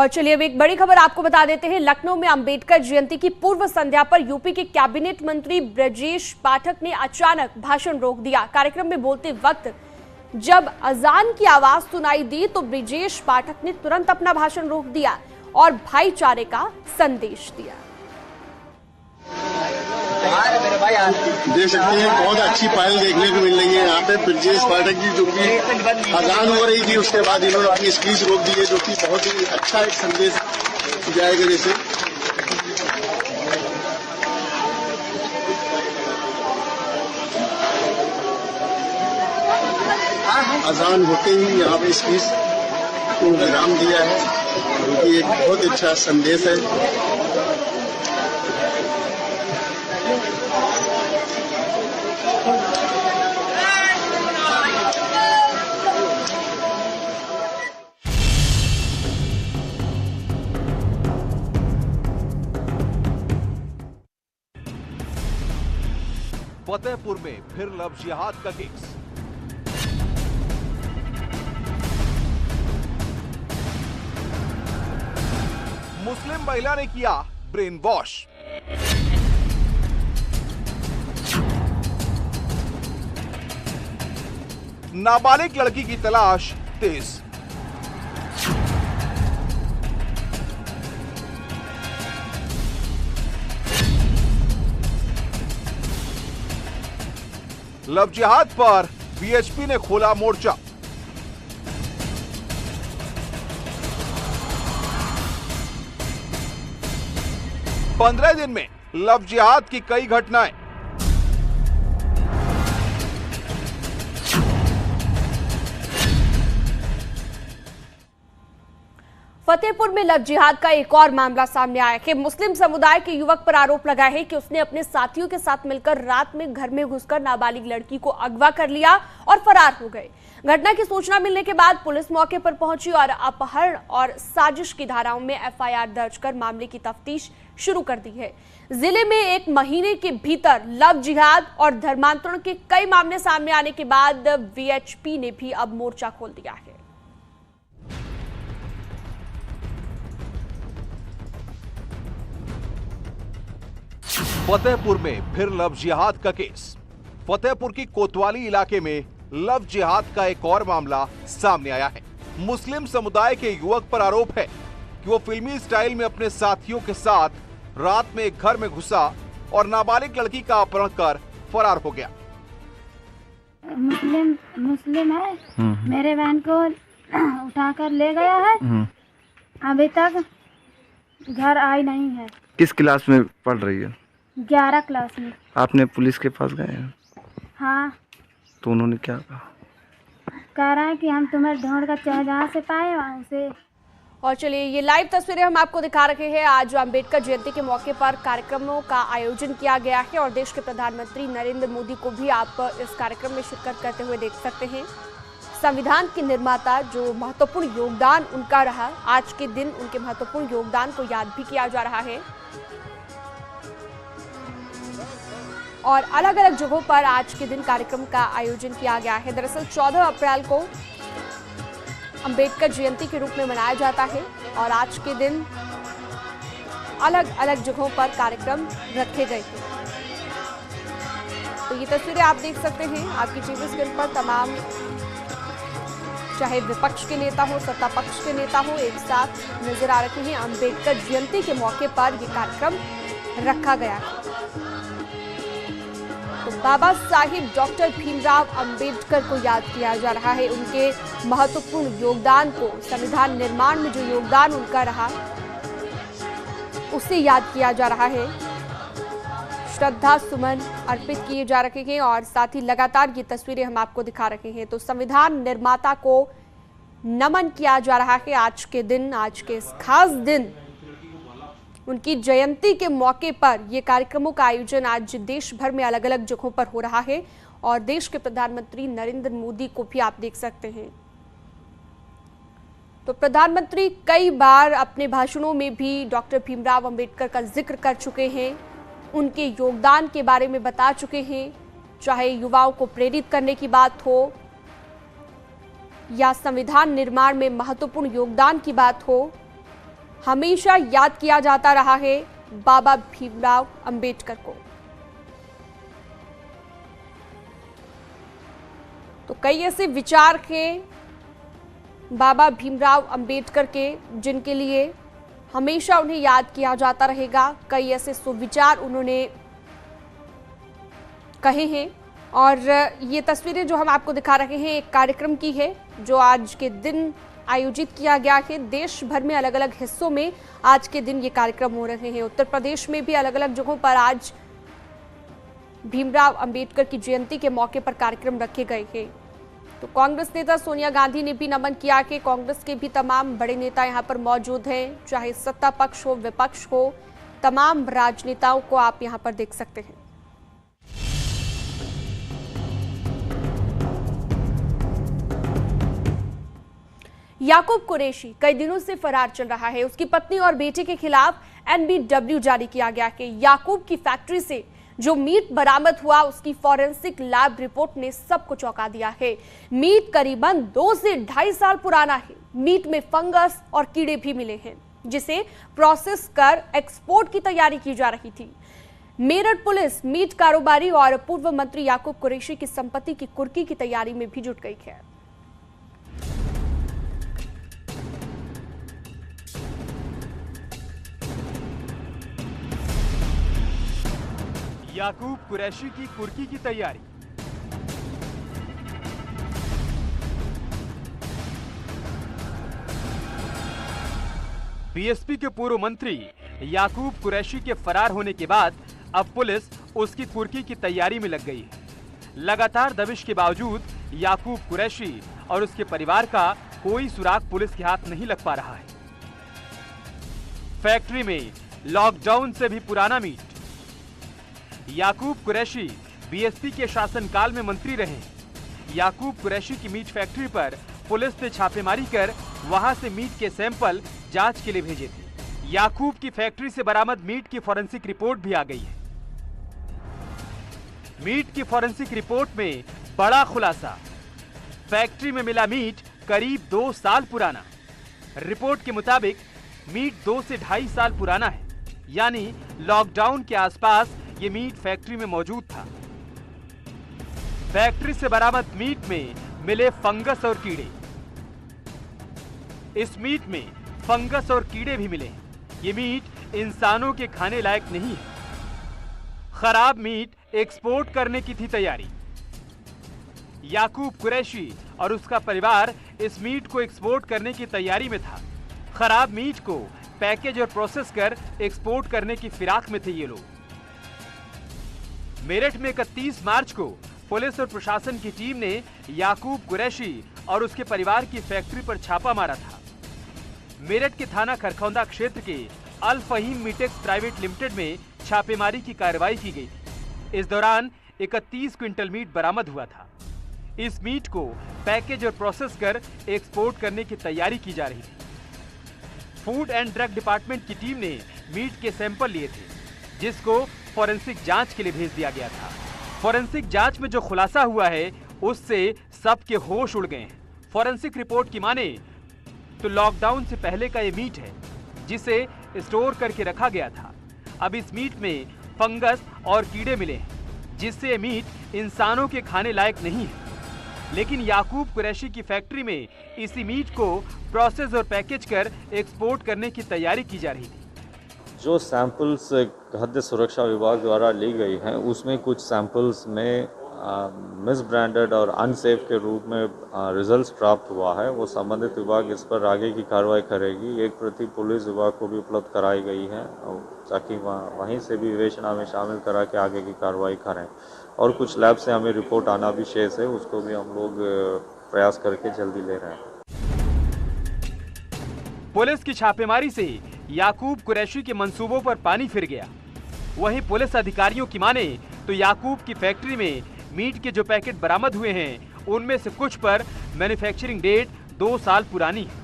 और चलिए अब एक बड़ी खबर आपको बता देते हैं। लखनऊ में अंबेडकर जयंती की पूर्व संध्या पर यूपी के कैबिनेट मंत्री ब्रजेश पाठक ने अचानक भाषण रोक दिया। कार्यक्रम में बोलते वक्त जब अजान की आवाज सुनाई दी तो ब्रजेश पाठक ने तुरंत अपना भाषण रोक दिया और भाईचारे का संदेश दिया। देख सकते हैं बहुत अच्छी पहल देखने को मिल रही है यहाँ पे। ब्रजेश पाठक जी जो कि अजान हो रही थी उसके बाद इन्होंने अपनी स्पीच रोक दी है, जो कि बहुत ही अच्छा एक संदेश जाएगा। जैसे अजान होते ही यहाँ पे स्पीच को विराम दिया है, जो कि एक बहुत अच्छा संदेश है। फतेहपुर में फिर लव जिहाद का केस। मुस्लिम महिला ने किया ब्रेन वॉश। नाबालिग लड़की की तलाश तेज। लव जिहाद पर वीएचपी ने खोला मोर्चा। पंद्रह दिन में लव जिहाद की कई घटनाएं। फतेहपुर में लव जिहाद का एक और मामला सामने आया है। मुस्लिम समुदाय के युवक पर आरोप लगा है कि उसने अपने साथियों के साथ मिलकर रात में घर में घुसकर नाबालिग लड़की को अगवा कर लिया और फरार हो गए। घटना की सूचना मिलने के बाद पुलिस मौके पर पहुंची और अपहरण और साजिश की धाराओं में एफआईआर दर्ज कर मामले की तफ्तीश शुरू कर दी है। जिले में एक महीने के भीतर लव जिहाद और धर्मांतरण के कई मामले सामने आने के बाद वीएचपी ने भी अब मोर्चा खोल दिया है। फतेहपुर में फिर लव जिहाद का केस। फतेहपुर की कोतवाली इलाके में लव जिहाद का एक और मामला सामने आया है। मुस्लिम समुदाय के युवक पर आरोप है कि वो फिल्मी स्टाइल में अपने साथियों के साथ रात में एक घर में घुसा और नाबालिग लड़की का अपहरण कर फरार हो गया। मुस्लिम है, मेरे बहन को उठाकर ले गया है, अभी तक घर आई नहीं है। किस क्लास में पढ़ रही है? 11 क्लास में। आपने पुलिस के पास गए हैं? हाँ। तो उन्होंने क्या कहा? कह रहा है कि हम तुम्हें ढूंढ कर चाहे जहाँ से पाए वहाँ से। और चलिए ये लाइव तस्वीरें हम आपको दिखा रहे हैं। आज अंबेडकर जयंती के मौके पर कार्यक्रमों का आयोजन किया गया है और देश के प्रधानमंत्री नरेंद्र मोदी को भी आप इस कार्यक्रम में शिरकत करते हुए देख सकते हैं। संविधान के निर्माता जो महत्वपूर्ण योगदान उनका रहा, आज के दिन उनके महत्वपूर्ण योगदान को याद भी किया जा रहा है और अलग अलग जगहों पर आज के दिन कार्यक्रम का आयोजन किया गया है। दरअसल 14 अप्रैल को अंबेडकर जयंती के रूप में मनाया जाता है और आज के दिन अलग अलग जगहों पर कार्यक्रम रखे गए हैं। तो ये तस्वीरें आप देख सकते हैं। आपकी टीवी स्क्रीन पर तमाम चाहे विपक्ष के नेता हो, सत्ता पक्ष के नेता हो, एक साथ नजर आ रहे हैं। अंबेडकर जयंती के मौके पर यह कार्यक्रम रखा गया है। तो बाबा साहिब डॉक्टर भीमराव अंबेडकर को याद किया जा रहा है, उनके महत्वपूर्ण योगदान को, संविधान निर्माण में जो योगदान उनका रहा उसे याद किया जा रहा है। श्रद्धा सुमन अर्पित किए जा रहे हैं और साथ ही लगातार ये तस्वीरें हम आपको दिखा रहे हैं। तो संविधान निर्माता को नमन किया जा रहा है आज के दिन, आज के इस खास दिन, उनकी जयंती के मौके पर ये कार्यक्रमों का आयोजन आज देश भर में अलग अलग जगहों पर हो रहा है और देश के प्रधानमंत्री नरेंद्र मोदी को भी आप देख सकते हैं। तो प्रधानमंत्री कई बार अपने भाषणों में भी डॉक्टर भीमराव अंबेडकर का जिक्र कर चुके हैं, उनके योगदान के बारे में बता चुके हैं, चाहे युवाओं को प्रेरित करने की बात हो या संविधान निर्माण में महत्वपूर्ण योगदान की बात हो। हमेशा याद किया जाता रहा है बाबा भीमराव अंबेडकर को। तो कई ऐसे विचार थे बाबा भीमराव अंबेडकर के जिनके लिए हमेशा उन्हें याद किया जाता रहेगा। कई ऐसे सुविचार उन्होंने कहे हैं और ये तस्वीरें जो हम आपको दिखा रहे हैं एक कार्यक्रम की है जो आज के दिन आयोजित किया गया है। देश भर में अलग अलग हिस्सों में आज के दिन ये कार्यक्रम हो रहे हैं। उत्तर प्रदेश में भी अलग अलग जगहों पर आज भीमराव अंबेडकर की जयंती के मौके पर कार्यक्रम रखे गए हैं। तो कांग्रेस नेता सोनिया गांधी ने भी नमन किया कि कांग्रेस के भी तमाम बड़े नेता यहां पर मौजूद हैं, चाहे सत्ता पक्ष हो विपक्ष हो, तमाम राजनेताओं को आप यहां पर देख सकते हैं। याकूब कुरैशी कई दिनों से फरार चल रहा है। उसकी पत्नी और बेटे के खिलाफ NBW जारी किया गया है। याकूब की फैक्ट्री से जो मीट बरामद हुआ उसकी फॉरेंसिक लैब रिपोर्ट ने सबको चौंका दिया है। मीट करीबन 2 से 2.5 साल पुराना है। मीट में फंगस और कीड़े भी मिले हैं जिसे प्रोसेस कर एक्सपोर्ट की तैयारी की जा रही थी। मेरठ पुलिस मीट कारोबारी और पूर्व मंत्री याकूब कुरैशी की संपत्ति की कुर्की की तैयारी में भी जुट गई है। याकूब कुरैशी की कुर्की की तैयारी। बीएसपी के पूर्व मंत्री याकूब कुरैशी के फरार होने के बाद अब पुलिस उसकी कुर्की की तैयारी में लग गई है। लगातार दबिश के बावजूद याकूब कुरैशी और उसके परिवार का कोई सुराग पुलिस के हाथ नहीं लग पा रहा है। फैक्ट्री में लॉकडाउन से भी पुराना मीट। याकूब कुरैशी बीएसपी के शासनकाल में मंत्री रहे। याकूब कुरैशी की मीट फैक्ट्री पर पुलिस ने छापेमारी कर वहां से मीट के सैंपल जांच के लिए भेजे थे। याकूब की फैक्ट्री से बरामद मीट की फॉरेंसिक रिपोर्ट भी आ गई है। मीट की फॉरेंसिक रिपोर्ट में बड़ा खुलासा। फैक्ट्री में मिला मीट करीब 2 साल पुराना। रिपोर्ट के मुताबिक मीट 2 से 2.5 साल पुराना है, यानी लॉकडाउन के आसपास ये मीट फैक्ट्री में मौजूद था। फैक्ट्री से बरामद मीट में मिले फंगस और कीड़े। इस मीट में फंगस और कीड़े भी मिले। ये मीट इंसानों के खाने लायक नहीं है। खराब मीट एक्सपोर्ट करने की थी तैयारी। याकूब कुरैशी और उसका परिवार इस मीट को एक्सपोर्ट करने की तैयारी में था। खराब मीट को पैकेज और प्रोसेस कर एक्सपोर्ट करने की फिराक में थे ये लोग। मेरठ में 31 मार्च को पुलिस और प्रशासन की टीम ने याकूब कुरैशी और उसके परिवार की फैक्ट्री पर छापा मारा था। मेरठ के थाना खरखौंदा क्षेत्र के अल फहीम मीटेक्स प्राइवेट लिमिटेड में छापेमारी की कार्रवाई की गई थी। इस दौरान 31 क्विंटल मीट बरामद हुआ था। इस मीट को पैकेज और प्रोसेस कर एक्सपोर्ट करने की तैयारी की जा रही थी। फूड एंड ड्रग डिपार्टमेंट की टीम ने मीट के सैंपल लिए थे, जिसको फॉरेंसिक जांच के लिए भेज दिया गया था। फॉरेंसिक जांच में जो खुलासा हुआ है उससे सबके होश उड़ गए हैं। फॉरेंसिक रिपोर्ट की माने तो लॉकडाउन से पहले का ये मीट है जिसे स्टोर करके रखा गया था। अब इस मीट में फंगस और कीड़े मिले हैं जिससे ये मीट इंसानों के खाने लायक नहीं है। लेकिन याकूब कुरैशी की फैक्ट्री में इसी मीट को प्रोसेस और पैकेज कर एक्सपोर्ट करने की तैयारी की जा रही थी। जो सैंपल्स खाद्य सुरक्षा विभाग द्वारा ली गई हैं उसमें कुछ सैंपल्स में मिसब्रांडेड और अनसेफ के रूप में रिजल्ट्स प्राप्त हुआ है। वो संबंधित विभाग इस पर आगे की कार्रवाई करेगी। एक प्रति पुलिस विभाग को भी उपलब्ध कराई गई है ताकि वहीं से भी विवेचना में शामिल करा के आगे की कार्रवाई करें। और कुछ लैब से हमें रिपोर्ट आना भी शेष है, उसको भी हम लोग प्रयास करके जल्दी ले रहे हैं। पुलिस की छापेमारी से याकूब कुरैशी के मंसूबों पर पानी फिर गया। वहीं पुलिस अधिकारियों की माने तो याकूब की फैक्ट्री में मीट के जो पैकेट बरामद हुए हैं उनमें से कुछ पर मैन्युफैक्चरिंग डेट 2 साल पुरानी है।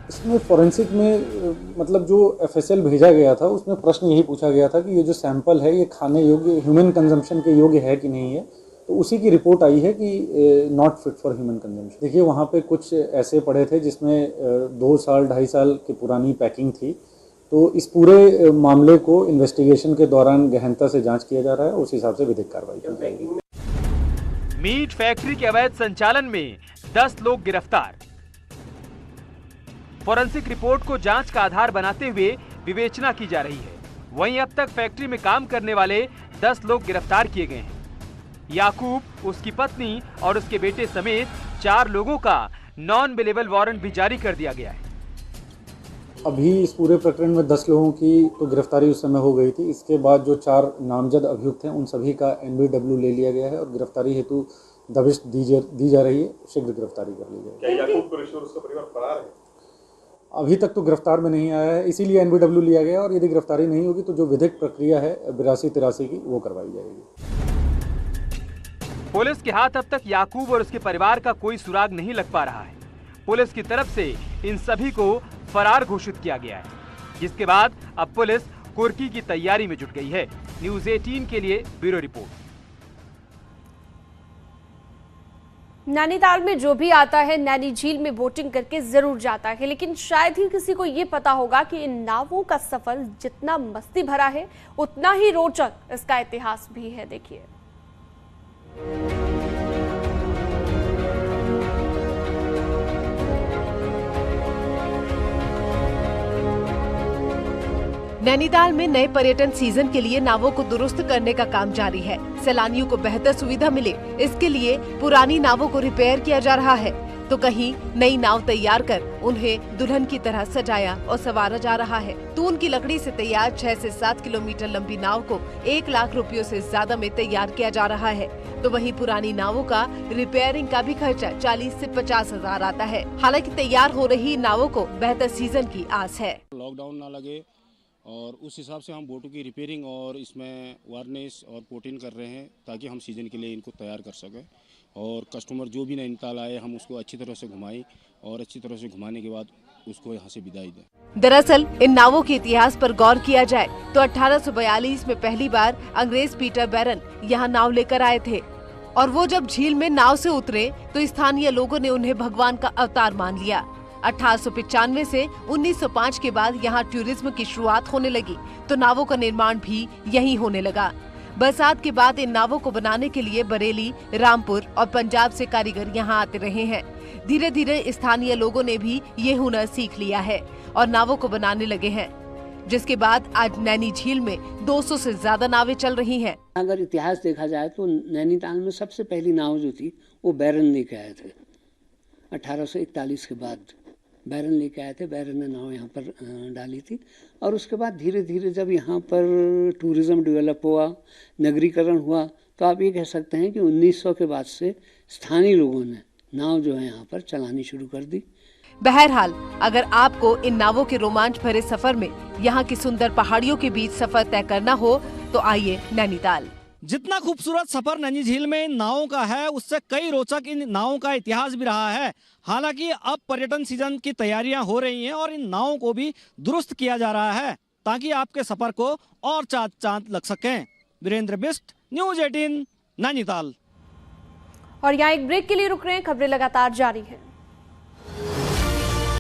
इसमें फॉरेंसिक में मतलब जो FSL भेजा गया था उसमें प्रश्न यही पूछा गया था कि ये जो सैंपल है ये खाने योग्य, ह्यूमन कंजम्पशन के योग्य है कि नहीं है। तो उसी की रिपोर्ट आई है कि not fit for human consumption. देखिए वहाँ पे कुछ ऐसे पड़े थे जिसमें 2 साल 2.5 साल की पुरानी पैकिंग थी तो इस पूरे मामले को इन्वेस्टिगेशन के दौरान गहनता से जांच किया जा रहा है, उस हिसाब से विधिक कार्रवाई की जाएगी। मीट फैक्ट्री के अवैध संचालन में 10 लोग गिरफ्तार। फोरेंसिक रिपोर्ट को जांच का आधार बनाते हुए विवेचना की जा रही है। वहीं अब तक फैक्ट्री में काम करने वाले 10 लोग गिरफ्तार किए गए हैं। याकूब, उसकी पत्नी और उसके बेटे समेत 4 लोगों का नॉन बेलेबल वारंट भी जारी कर दिया गया है। अभी इस पूरे प्रकरण में 10 लोगों की तो गिरफ्तारी उस समय हो गई थी। इसके बाद जो 4 नामजद अभियुक्त हैं उन सभी का NBW ले लिया गया है और गिरफ्तारी हेतु दबिश दी जा रही है। शीघ्र गिरफ्तारी कर ली जाएगी। याकूब कुरैशी और उसका परिवार फरार है? अभी तक तो गिरफ्तार में नहीं आया है, इसीलिए NBW लिया गया और यदि गिरफ्तारी नहीं होगी तो जो विधिक प्रक्रिया है 82-83 की वो करवाई जाएगी। पुलिस के हाथ अब तक याकूब और उसके परिवार का कोई सुराग नहीं लग पा रहा है। पुलिस की तरफ से इन सभी को फरार घोषित किया गया है, जिसके बाद अब पुलिस कुर्की की तैयारी में जुट गई है। न्यूज़ 18 के लिए ब्यूरो रिपोर्ट। नैनीताल में जो भी आता है नैनी झील में बोटिंग करके जरूर जाता है, लेकिन शायद ही किसी को ये पता होगा कि इन नावों का सफर जितना मस्ती भरा है उतना ही रोचक इसका इतिहास भी है। देखिए, नैनीताल में नए पर्यटन सीजन के लिए नावों को दुरुस्त करने का काम जारी है। सैलानियों को बेहतर सुविधा मिले, इसके लिए पुरानी नावों को रिपेयर किया जा रहा है, तो कहीं नई नाव तैयार कर उन्हें दुल्हन की तरह सजाया और संवारा जा रहा है। तून की लकड़ी से तैयार 6 से 7 किलोमीटर लंबी नाव को 1 लाख रुपयों से ज्यादा में तैयार किया जा रहा है, तो वहीं पुरानी नावों का रिपेयरिंग का भी खर्चा 40 से 50 हजार आता है। हालांकि तैयार हो रही नावों को बेहतर सीजन की आस है। लॉकडाउन न लगे और उस हिसाब से हम बोटों की रिपेयरिंग और इसमें वार्निश और कोटिंग कर रहे हैं ताकि हम सीजन के लिए इनको तैयार कर सकें और कस्टमर जो भी नैनीताल आए हम उसको अच्छी तरह से घुमाएं और अच्छी तरह से घुमाने के बाद उसको यहाँ से विदाई दें। दरअसल इन नावों के इतिहास पर गौर किया जाए तो 1842 में पहली बार अंग्रेज पीटर बैरन यहाँ नाव लेकर आए थे और वो जब झील में नाव से उतरे तो स्थानीय लोगों ने उन्हें भगवान का अवतार मान लिया। 1895 से 1905 के बाद यहाँ टूरिज्म की शुरुआत होने लगी तो नावों का निर्माण भी यहीं होने लगा। बरसात के बाद इन नावों को बनाने के लिए बरेली, रामपुर और पंजाब से कारीगर यहाँ आते रहे हैं। धीरे धीरे स्थानीय लोगों ने भी ये हुनर सीख लिया है और नावों को बनाने लगे हैं, जिसके बाद आज नैनी झील में 200 से ज्यादा नावें चल रही हैं। अगर इतिहास देखा जाए तो नैनीताल में सबसे पहली नाव जो थी वो बैरन लेके आए थे। 1841 के बाद बैरन लेके आए थे। बैरन ने नाव यहाँ पर डाली थी और उसके बाद धीरे धीरे जब यहाँ पर टूरिज़्म डेवलप हुआ, नगरीकरण हुआ, तो आप ये कह सकते हैं कि 1900 के बाद से स्थानीय लोगों ने नाव जो है यहाँ पर चलानी शुरू कर दी। बहरहाल अगर आपको इन नावों के रोमांच भरे सफर में यहाँ की सुंदर पहाड़ियों के बीच सफर तय करना हो तो आइए नैनीताल। जितना खूबसूरत सफर नैनी झील में इन नावों का है उससे कई रोचक इन नावों का इतिहास भी रहा है। हालांकि अब पर्यटन सीजन की तैयारियां हो रही हैं और इन नावों को भी दुरुस्त किया जा रहा है ताकि आपके सफर को और चाँद लग सकें। वीरेंद्र बिष्ट, न्यूज़ 18 नैनीताल। और यहाँ एक ब्रेक के लिए रुक रहे हैं, खबरें लगातार जारी है।